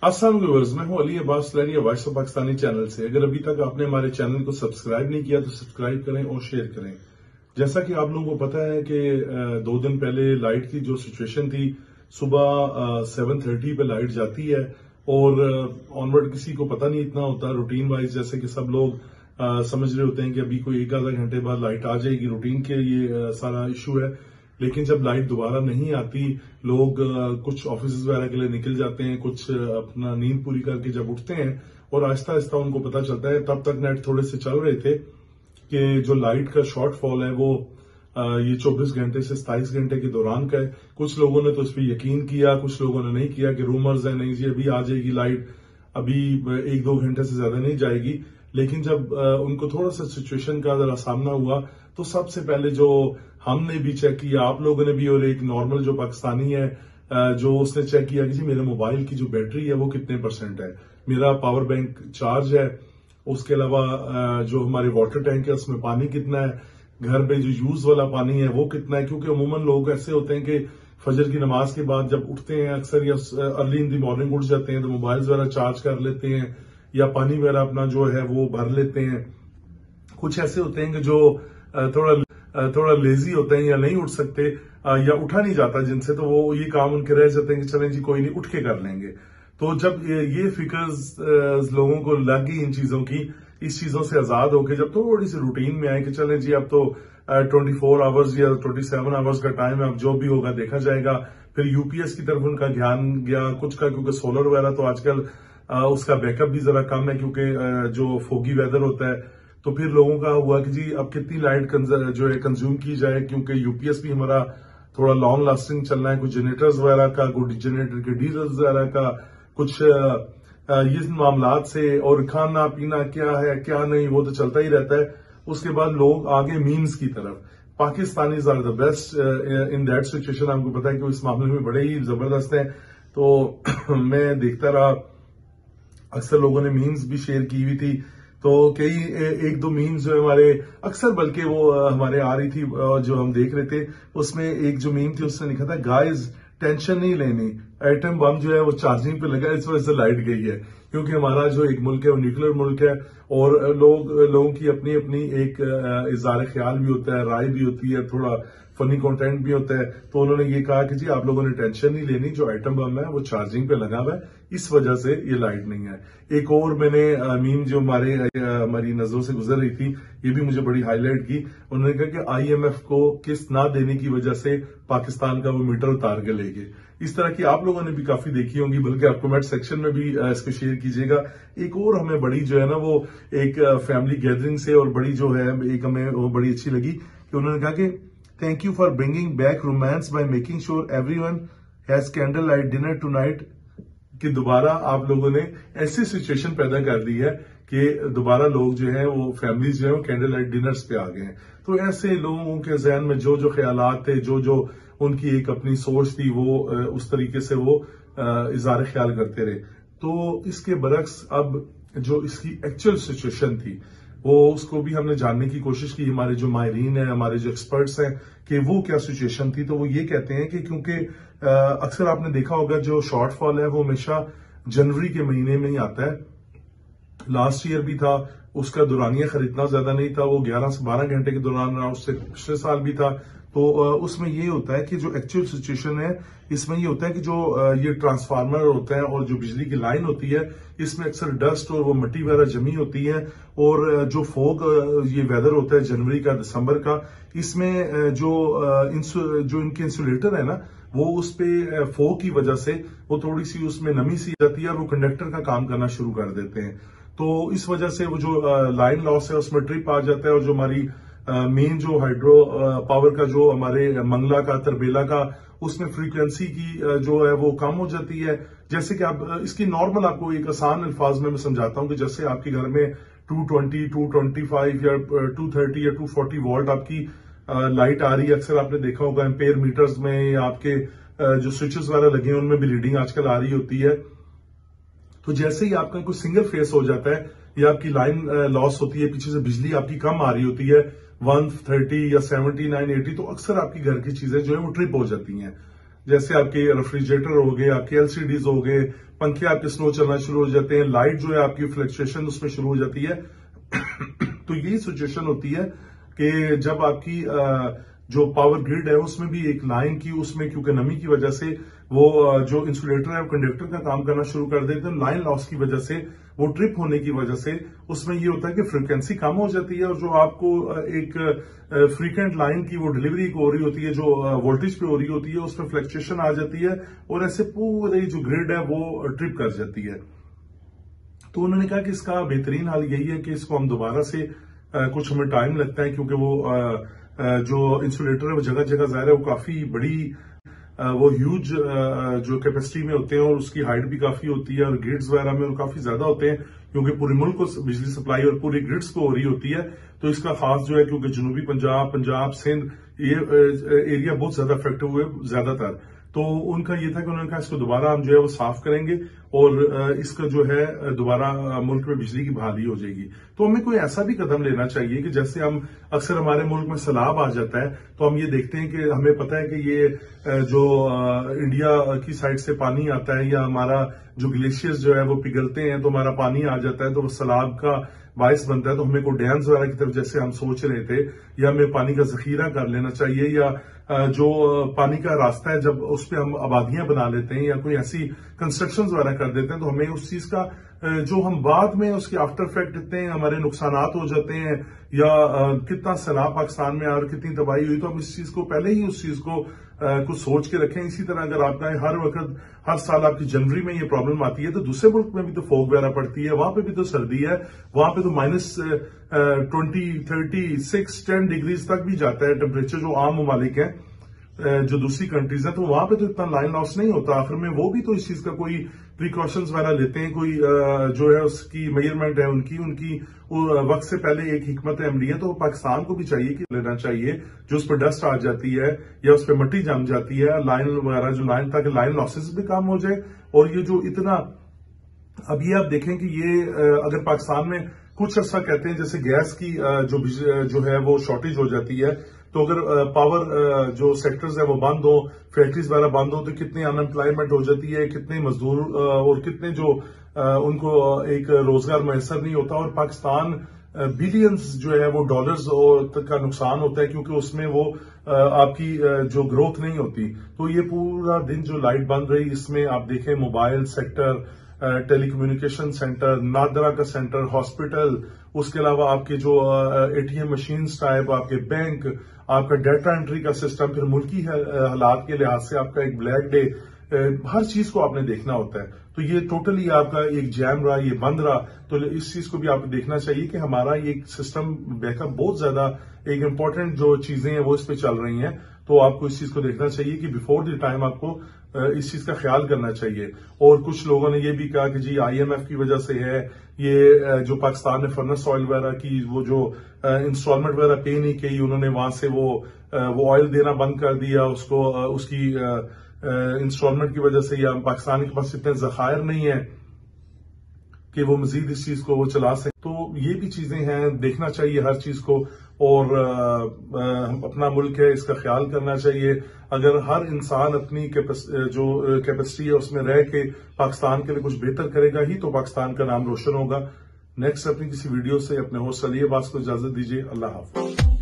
अस्सलाम व्यूअर्स, मैं हूं अली अब्बास लैनी वॉइस ऑफ पाकिस्तानी चैनल से। अगर अभी तक आपने हमारे चैनल को सब्सक्राइब नहीं किया तो सब्सक्राइब करें और शेयर करें। जैसा कि आप लोगों को पता है कि 2 दिन पहले लाइट की जो सिचुएशन थी, सुबह 7:30 पे लाइट जाती है और ऑनवर्ड किसी को पता नहीं इतना होता रूटीन वाइज, जैसे कि सब लोग समझ रहे होते हैं कि अभी कोई 1 आधा घंटे बाद लाइट आ जाएगी, रूटीन के ये सारा इशू है। लेकिन जब लाइट दोबारा नहीं आती, लोग कुछ ऑफिस वगैरह के लिए निकल जाते हैं, कुछ अपना नींद पूरी करके जब उठते हैं और आहिस्ता आहिस्ता उनको पता चलता है, तब तक नेट थोड़े से चल रहे थे कि जो लाइट का शॉर्टफॉल है वो ये 24 घंटे से 27 घंटे के दौरान का है। कुछ लोगों ने तो इस पर यकीन किया, कुछ लोगों ने नहीं किया कि रूमर्स है, नहीं जी अभी आ जाएगी लाइट, अभी 1-2 घंटे से ज्यादा नहीं जाएगी। लेकिन जब उनको थोड़ा सा सिचुएशन का जरा सामना हुआ तो सबसे पहले जो हमने भी चेक किया, आप लोगों ने भी, और एक नॉर्मल जो पाकिस्तानी है जो उसने चेक किया कि जी मेरे मोबाइल की जो बैटरी है वो कितने % है, मेरा पावर बैंक चार्ज है, उसके अलावा जो हमारे वाटर टैंक है उसमें पानी कितना है, घर पे जो यूज वाला पानी है वो कितना है। क्योंकि अमूमन लोग ऐसे होते हैं कि फजर की नमाज के बाद जब उठते हैं अक्सर या अर्ली इन दी मॉर्निंग उठ जाते हैं तो मोबाइल वगैरह चार्ज कर लेते हैं या पानी वगैरह अपना जो है वो भर लेते हैं। कुछ ऐसे होते हैं कि जो थोड़ा लेजी होते हैं या नहीं उठ सकते या उठा नहीं जाता जिनसे, तो वो ये काम उनके रह जाते हैं कि चलें जी कोई नहीं उठ के कर लेंगे। तो जब ये फिकर्स लोगों को लग गई इन चीजों की, इस चीजों से आजाद होकर जब थोड़ी सी रूटीन में आए कि चलें जी अब तो 24 आवर्स या 27 आवर्स का टाइम है, अब जो भी होगा देखा जाएगा। फिर यूपीएस की तरफ उनका ध्यान गया कुछ का, क्योंकि सोलर वगैरह तो आजकल उसका बैकअप भी जरा कम है क्योंकि जो फोगी वेदर होता है। तो फिर लोगों का हुआ कि जी अब कितनी लाइट जो है कंज्यूम की जाए, क्योंकि यूपीएस भी हमारा थोड़ा लॉन्ग लास्टिंग चलना है, कुछ जनरेटर्स वगैरह का, कुछ जनरेटर के डीजल्स वगैरह का, कुछ ये मामलात से, और खाना पीना क्या है क्या नहीं वो तो चलता ही रहता है। उसके बाद लोग आगे मीम्स की तरफ, Pakistanis are the best in that situation. आपको पता है कि इस मामले में बड़े ही जबरदस्त है। तो मैं देखता रहा, अक्सर लोगों ने मीम्स भी शेयर की हुई थी, तो कई 1-2 मीम्स जो हमारे अक्सर, बल्कि वो हमारे आ रही थी जो हम देख रहे थे, उसमें एक जो मीम थी उसने लिखा था, गाइस टेंशन नहीं लेनी, एटम बम जो है वो चार्जिंग पे लगा, इस वजह से लाइट गई है। क्योंकि हमारा जो एक मुल्क है वो न्यूक्लियर मुल्क है और लोगों की अपनी अपनी एक इज़हार ख्याल भी होता है, राय भी होती है, थोड़ा फनी कंटेंट भी होता है। तो उन्होंने ये कहा कि जी आप लोगों ने टेंशन नहीं लेनी, जो एटम बम है वो चार्जिंग पे लगा हुआ है, इस वजह से ये लाइट नहीं है। एक और मैंने मीम जो हमारी नजरों से गुजर रही थी, ये भी मुझे बड़ी हाईलाइट की। उन्होंने कहा कि आईएमएफ को किस्त ना देने की वजह से पाकिस्तान का वो मीटर उतार के ले गए। इस तरह की आप लोगों ने भी काफी देखी होंगी, बल्कि आप कमेंट सेक्शन में भी इसको शेयर कीजिएगा। एक और हमें बड़ी जो है ना वो एक फैमिली गैदरिंग से और बड़ी जो है एक हमें वो बड़ी अच्छी लगी कि उन्होंने कहा कि thank you for bringing back romance by making sure everyone has candle light dinner tonight. कि दोबारा आप लोगों ने ऐसी सिचुएशन पैदा कर दी है कि दोबारा लोग जो है वो फैमिलीज जो है वो कैंडल लाइट डिनर्स पे आ गए हैं। तो ऐसे लोगों के जहन में जो जो ख्यालात थे, जो जो उनकी एक अपनी सोच थी, वो उस तरीके से वो इज़हार ख्याल करते रहे। तो इसके बरक्स अब जो इसकी एक्चुअल सिचुएशन थी वो उसको भी हमने जानने की कोशिश की। हमारे जो माहिरीन हैं, हमारे जो एक्सपर्ट्स हैं, कि वो क्या सिचुएशन थी। तो वो ये कहते हैं कि क्योंकि अक्सर आपने देखा होगा जो शॉर्टफॉल है वो हमेशा जनवरी के महीने में ही आता है। लास्ट ईयर भी था, उसका दुरानिया खरीदना ज्यादा नहीं था, वो 11 से 12 घंटे के दौरान रहा, उससे पिछले साल भी था। तो उसमें ये होता है कि जो एक्चुअल सिचुएशन है इसमें ये होता है कि जो ये ट्रांसफार्मर होता है और जो बिजली की लाइन होती है, इसमें अक्सर डस्ट और वो मिट्टी वगैरह जमी होती है। और जो फोग ये वेदर होता है जनवरी का, दिसंबर का, इसमें जो इनके इंसुलेटर है ना, वो उस पे फोग की वजह से वो थोड़ी सी उसमें नमी सी जाती है और वो कंडक्टर का काम करना शुरू कर देते हैं। तो इस वजह से वो जो लाइन लॉस है उसमें ट्रिप आ जाता है और जो हमारी मेन जो हाइड्रो पावर का जो हमारे मंगला का, तरबेला का, उसमें फ्रीक्वेंसी की जो है वो कम हो जाती है। जैसे कि आप इसकी नॉर्मल आपको एक आसान अल्फाज में मैं समझाता हूं कि जैसे आपके घर में 220, 225 या 230 या 240 वोल्ट आपकी लाइट आ रही है। अक्सर आपने देखा होगा एम्पेयर मीटर्स में या आपके जो स्विचेस वगैरह लगे हैं उनमें भी रीडिंग आजकल आ रही होती है। तो जैसे ही आपका कोई सिंगल फेस हो जाता है या आपकी लाइन लॉस होती है, पीछे से बिजली आपकी कम आ रही होती है 130 या 79, 80, तो अक्सर आपकी घर की चीजें जो है वो ट्रिप हो जाती हैं। जैसे आपके रेफ्रिजरेटर हो गए, आपके LCDs हो गए, पंखे आपके स्लो चलना शुरू हो जाते हैं, लाइट जो है आपकी फ्लक्चुएशन उसमें शुरू हो जाती है। तो यही सिचुएशन होती है कि जब आपकी जो पावर ग्रिड है उसमें भी एक लाइन की, उसमें क्योंकि नमी की वजह से वो जो इंसुलेटर है वो कंडक्टर का काम करना शुरू कर देते हैं। लाइन लॉस की वजह से, वो ट्रिप होने की वजह से उसमें ये होता है कि फ्रिक्वेंसी कम हो जाती है, और जो आपको एक फ्रीक्वेंट लाइन की वो डिलीवरी हो रही होती है, जो वोल्टेज पे हो रही होती है, उसमें फ्लक्चुएशन आ जाती है और ऐसे पूरी जो ग्रिड है वो ट्रिप कर जाती है। तो उन्होंने कहा कि इसका बेहतरीन हाल यही है कि इसको हम दोबारा से कुछ हमें टाइम लगता है, क्योंकि वो जो इंसुलेटर है वो जगह जगह ज़ाहिर है वो काफी बड़ी, वो ह्यूज जो कैपेसिटी में होते हैं और उसकी हाइट भी काफी होती है, और ग्रिड्स वगैरह में काफी ज्यादा होते हैं, क्योंकि पूरे मुल्क को बिजली सप्लाई और पूरी ग्रिड्स को हो रही होती है। तो इसका खास जो है, क्योंकि जनूबी पंजाब सिंध ये एरिया बहुत ज्यादा अफेक्ट हुए ज्यादातर, तो उनका ये था कि उन्होंने कहा इसको दोबारा हम जो है वो साफ करेंगे और इसका जो है दोबारा मुल्क में बिजली की बहाली हो जाएगी। तो हमें कोई ऐसा भी कदम लेना चाहिए कि जैसे हम अक्सर हमारे मुल्क में सैलाब आ जाता है तो हम ये देखते हैं कि हमें पता है कि ये जो इंडिया की साइड से पानी आता है या हमारा जो ग्लेशियर्स जो है वो पिघलते हैं तो हमारा पानी आ जाता है, तो वो सैलाब का बायस बनता है। तो हमें को डैम्स वगैरह की तरफ जैसे हम सोच रहे थे, या हमें पानी का जखीरा कर लेना चाहिए, या जो पानी का रास्ता है जब उस पर हम आबादियां बना लेते हैं या कोई ऐसी कंस्ट्रक्शन वगैरह कर देते हैं, तो हमें उस चीज का जो हम बाद में उसके आफ्टर इफेक्ट इतने हमारे नुकसानात हो जाते हैं, या कितना सैलाब पाकिस्तान में और कितनी तबाही हुई, तो हम इस चीज को पहले ही उस चीज को कुछ सोच के रखें। इसी तरह अगर आपका हर वक्त हर साल आपकी जनवरी में ये प्रॉब्लम आती है, तो दूसरे मुल्क में भी तो फोग वगैरह पड़ती है, वहां पे भी तो सर्दी है, वहां पे तो -20, 30, 10 डिग्रीज तक भी जाता है टेम्परेचर, जो आम ममालिक है जो दूसरी कंट्रीज है, तो वहां पे तो इतना लाइन लॉस नहीं होता। आखिर में वो भी तो इस चीज का कोई प्रिकॉशंस वगैरह लेते हैं, कोई जो है उसकी मेजरमेंट है उनकी वक्त से पहले एक हिकमत अमली है। तो पाकिस्तान को भी चाहिए कि लेना चाहिए, जो उस पर डस्ट आ जाती है या उस पर मिट्टी जम जाती है, लाइन वगैरह जो लाइन, ताकि लाइन लॉसेस भी कम हो जाए। और ये जो इतना, अब ये आप देखें कि ये अगर पाकिस्तान में कुछ अर्सा कहते हैं जैसे गैस की जो है वो शॉर्टेज हो जाती है, तो अगर पावर जो सेक्टर्स है वो बंद हो, फैक्ट्रीज वगैरह बंद हो, तो कितनी अनएम्प्लॉयमेंट हो जाती है, कितने मजदूर और कितने जो उनको एक रोजगार मैसर नहीं होता। और पाकिस्तान बिलियंस जो है वो डॉलर्स तक का नुकसान होता है, क्योंकि उसमें वो आपकी जो ग्रोथ नहीं होती। तो ये पूरा दिन जो लाइट बंद रही, इसमें आप देखें mobile sector, telecommunication centre, NADRA का सेंटर, हॉस्पिटल, उसके अलावा आपके जो ATM मशीन्स टाइप, आपके बैंक, आपका डाटा एंट्री का सिस्टम, फिर मुल्की हालात के लिहाज से आपका एक ब्लैक डे, हर चीज को आपने देखना होता है। तो ये टोटली आपका एक जैम रहा, ये बंद रहा। तो इस चीज को भी आपको देखना चाहिए कि हमारा ये सिस्टम बैकअप बहुत ज्यादा एक इम्पोर्टेंट जो चीजें हैं वो इस पे चल रही हैं। तो आपको इस चीज को देखना चाहिए कि बिफोर द टाइम आपको इस चीज का ख्याल करना चाहिए। और कुछ लोगों ने ये भी कहा कि जी IMF की वजह से है ये, जो पाकिस्तान ने फर्नेस ऑयल वगैरह की वो जो इंस्टॉलमेंट वगैरह पे नहीं की, उन्होंने वहां से वो ऑयल देना बंद कर दिया उसको, उसकी इंस्टॉलमेंट की वजह से, या पाकिस्तान के पास इतने जखायर नहीं है कि वो मजीद इस चीज को वो चला सके। तो ये भी चीजें हैं, देखना चाहिए हर चीज को। और अपना मुल्क है, इसका ख्याल करना चाहिए। अगर हर इंसान अपनी जो कैपेसिटी है उसमें रह के पाकिस्तान के लिए कुछ बेहतर करेगा ही तो पाकिस्तान का नाम रोशन होगा। नेक्स्ट अपनी किसी वीडियो से अपने होस्ट अली अब्बास को इजाजत दीजिए। अल्लाह हाफ़िज़।